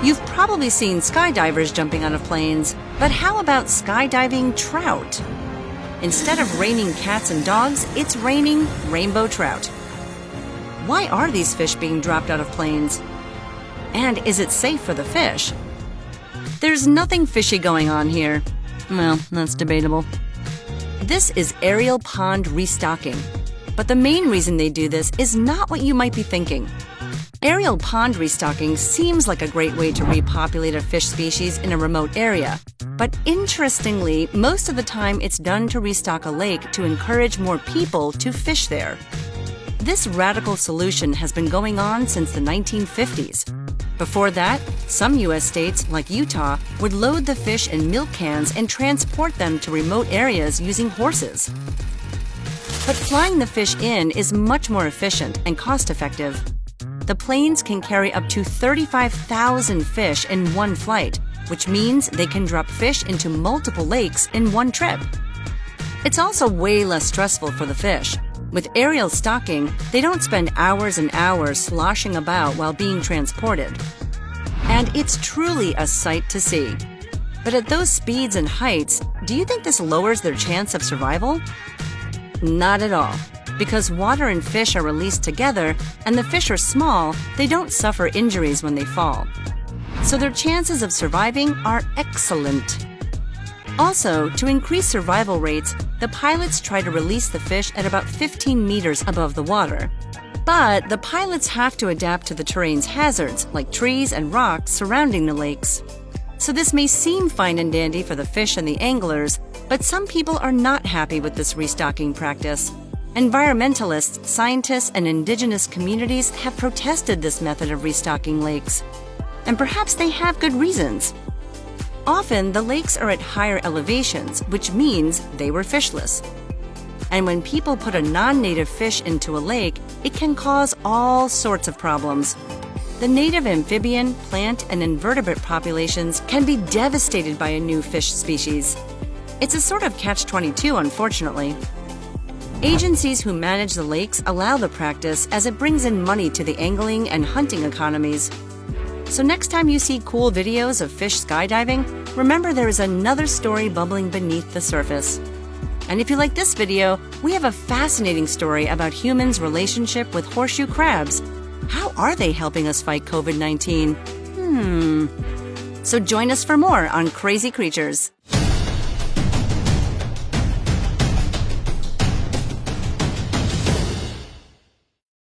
You've probably seen skydivers jumping out of planes, but how about skydiving trout? Instead of raining cats and dogs, it's raining rainbow trout. Why are these fish being dropped out of planes? And is it safe for the fish? There's nothing fishy going on here. Well, that's debatable. This is aerial pond restocking, but the main reason they do this is not what you might be thinking. Aerial pond restocking seems like a great way to repopulate a fish species in a remote area, but interestingly, most of the time it's done to restock a lake to encourage more people to fish there. This radical solution has been going on since the 1950s. Before that, some U.S. states, like Utah, would load the fish in milk cans and transport them to remote areas using horses. But flying the fish in is much more efficient and cost-effective. The planes can carry up to 35,000 fish in one flight, which means they can drop fish into multiple lakes in one trip. It's also way less stressful for the fish. With aerial stocking, they don't spend hours and hours sloshing about while being transported. And it's truly a sight to see. But at those speeds and heights, do you think this lowers their chance of survival? Not at all. Because water and fish are released together, and the fish are small, they don't suffer injuries when they fall. So their chances of surviving are excellent. Also, to increase survival rates, the pilots try to release the fish at about 15 meters above the water. But the pilots have to adapt to the terrain's hazards, like trees and rocks surrounding the lakes. So this may seem fine and dandy for the fish and the anglers, but some people are not happy with this restocking practice. Environmentalists, scientists, and indigenous communities have protested this method of restocking lakes. And perhaps they have good reasons. Often, the lakes are at higher elevations, which means they were fishless. And when people put a non-native fish into a lake, it can cause all sorts of problems. The native amphibian, plant, and invertebrate populations can be devastated by a new fish species. It's a sort of catch-22, unfortunately. Agencies who manage the lakes allow the practice as it brings in money to the angling and hunting economies. So next time you see cool videos of fish skydiving, remember there is another story bubbling beneath the surface. And if you like this video, we have a fascinating story about humans' relationship with horseshoe crabs. How are they helping us fight COVID-19? So join us for more on Crazy Creatures.